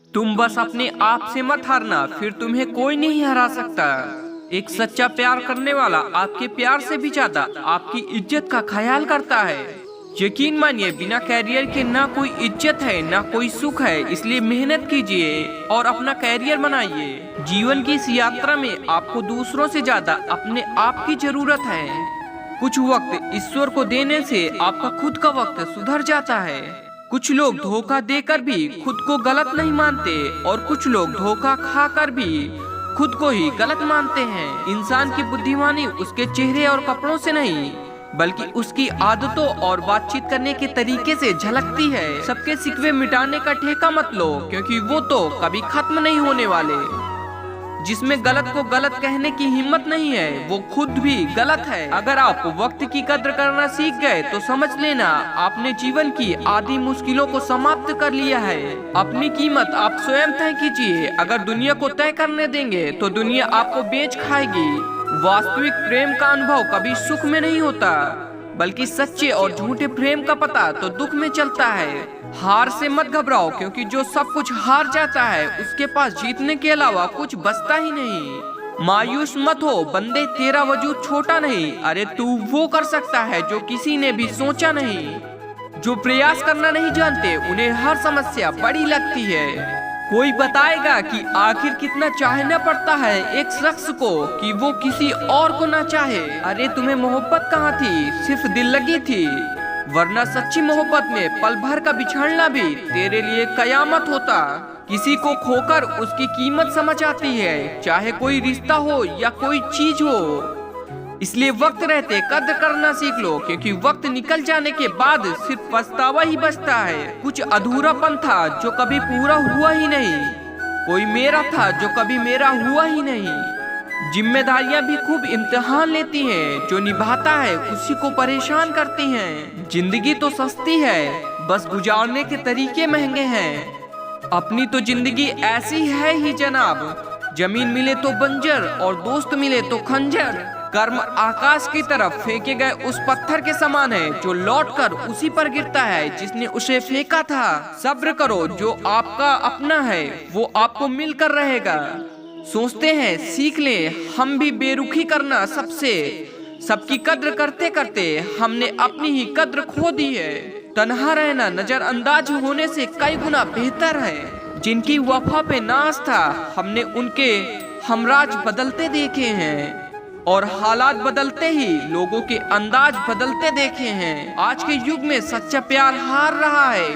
तुम बस अपने आप से मत हारना, फिर तुम्हें कोई नहीं हरा सकता। एक सच्चा प्यार करने वाला आपके प्यार से भी ज्यादा आपकी इज्जत का ख्याल करता है। यकीन मानिए, बिना कैरियर के ना कोई इज्जत है ना कोई सुख है। इसलिए मेहनत कीजिए और अपना कैरियर बनाइए। जीवन की इस यात्रा में आपको दूसरों से ज्यादा अपने आप की जरूरत है। कुछ वक्त ईश्वर को देने से आपका खुद का वक्त सुधर जाता है। कुछ लोग धोखा देकर भी खुद को गलत नहीं मानते और कुछ लोग धोखा खाकर भी खुद को ही गलत मानते हैं। इंसान की बुद्धिमानी उसके चेहरे और कपड़ों से नहीं, बल्कि उसकी आदतों और बातचीत करने के तरीके से झलकती है। सबके सिकवे मिटाने का ठेका मत लो, क्योंकि वो तो कभी खत्म नहीं होने वाले। जिसमें गलत को गलत कहने की हिम्मत नहीं है, वो खुद भी गलत है। अगर आप वक्त की कद्र करना सीख गए तो समझ लेना आपने जीवन की आधी मुश्किलों को समाप्त कर लिया है। अपनी कीमत आप स्वयं तय कीजिए। अगर दुनिया को तय करने देंगे तो दुनिया आपको बेच खाएगी। वास्तविक प्रेम का अनुभव कभी सुख में नहीं होता, बल्कि सच्चे और झूठे प्रेम का पता तो दुख में चलता है। हार से मत घबराओ, क्योंकि जो सब कुछ हार जाता है उसके पास जीतने के अलावा कुछ बचता ही नहीं। मायूस मत हो बंदे, तेरा वजूद छोटा नहीं। अरे तू वो कर सकता है जो किसी ने भी सोचा नहीं। जो प्रयास करना नहीं जानते उन्हें हर समस्या बड़ी लगती है। कोई बताएगा कि आखिर कितना चाहना पड़ता है एक शख्स को कि वो किसी और को ना चाहे। अरे तुम्हें मोहब्बत कहाँ थी, सिर्फ दिल लगी थी। वरना सच्ची मोहब्बत में पल भर का बिछड़ना भी तेरे लिए कयामत होता। किसी को खोकर उसकी कीमत समझ आती है, चाहे कोई रिश्ता हो या कोई चीज हो। इसलिए वक्त रहते कद्र करना सीख लो, क्योंकि वक्त निकल जाने के बाद सिर्फ पछतावा ही बचता है। कुछ अधूरापन था जो कभी पूरा हुआ ही नहीं। कोई मेरा था जो कभी मेरा हुआ ही नहीं। जिम्मेदारियां भी खूब इम्तिहान लेती हैं, जो निभाता है उसी को परेशान करती हैं। जिंदगी तो सस्ती है, बस गुजारने के तरीके महंगे हैं। अपनी तो जिंदगी ऐसी है ही जनाब, जमीन मिले तो बंजर और दोस्त मिले तो खंजर। कर्म आकाश की तरफ फेंके गए उस पत्थर के समान है जो लौटकर उसी पर गिरता है जिसने उसे फेंका था। सब्र करो, जो आपका अपना है वो आपको मिलकर रहेगा। सोचते हैं सीख लें हम भी बेरुखी करना सबसे, सबकी कद्र करते करते हमने अपनी ही कद्र खो दी है। तन्हा रहना नजरअंदाज होने से कई गुना बेहतर है। जिनकी वफा पे नाज था हमने उनके हमराज बदलते देखे हैं, और हालात बदलते ही लोगों के अंदाज बदलते देखे हैं। आज के युग में सच्चा प्यार हार रहा है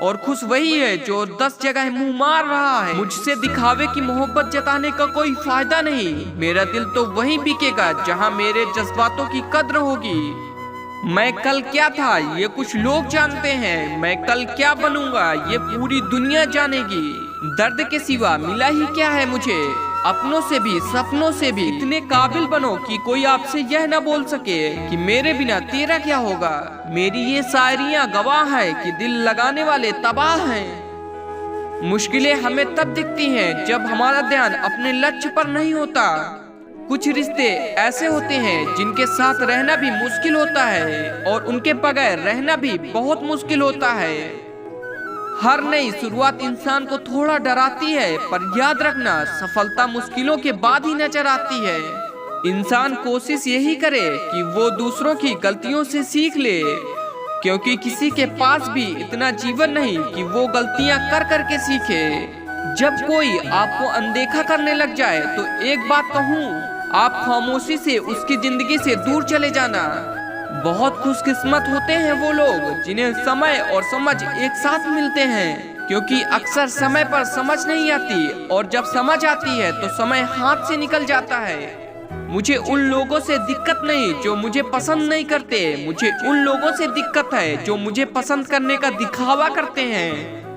और खुश वही है जो 10 जगह मुंह मार रहा है। मुझसे दिखावे की मोहब्बत जताने का कोई फायदा नहीं। मेरा दिल तो वहीं बिकेगा जहां मेरे जज्बातों की कद्र होगी। मैं कल क्या था ये कुछ लोग जानते हैं, मैं कल क्या बनूंगा ये पूरी दुनिया जानेगी। दर्द के सिवा मिला ही क्या है मुझे, अपनों से भी सपनों से भी। इतने काबिल बनो कि कोई आपसे यह न बोल सके कि मेरे बिना तेरा क्या होगा। मेरी ये शायरियाँ गवाह है कि दिल लगाने वाले तबाह हैं। मुश्किलें हमें तब दिखती हैं जब हमारा ध्यान अपने लक्ष्य पर नहीं होता। कुछ रिश्ते ऐसे होते हैं जिनके साथ रहना भी मुश्किल होता है और उनके बगैर रहना भी बहुत मुश्किल होता है। हर नई शुरुआत इंसान को थोड़ा डराती है, पर याद रखना सफलता मुश्किलों के बाद ही नजर आती है। इंसान कोशिश यही करे कि वो दूसरों की गलतियों से सीख ले, क्योंकि किसी के पास भी इतना जीवन नहीं कि वो गलतियां कर कर के सीखे। जब कोई आपको अनदेखा करने लग जाए तो एक बात कहूँ, आप खामोशी से उसकी जिंदगी से दूर चले जाना। बहुत खुशकिस्मत होते हैं वो लोग जिन्हें समय और समझ एक साथ मिलते हैं, क्योंकि अक्सर समय पर समझ नहीं आती और जब समझ आती है तो समय हाथ से निकल जाता है। मुझे उन लोगों से दिक्कत नहीं जो मुझे पसंद नहीं करते, मुझे उन लोगों से दिक्कत है जो मुझे पसंद करने का दिखावा करते हैं।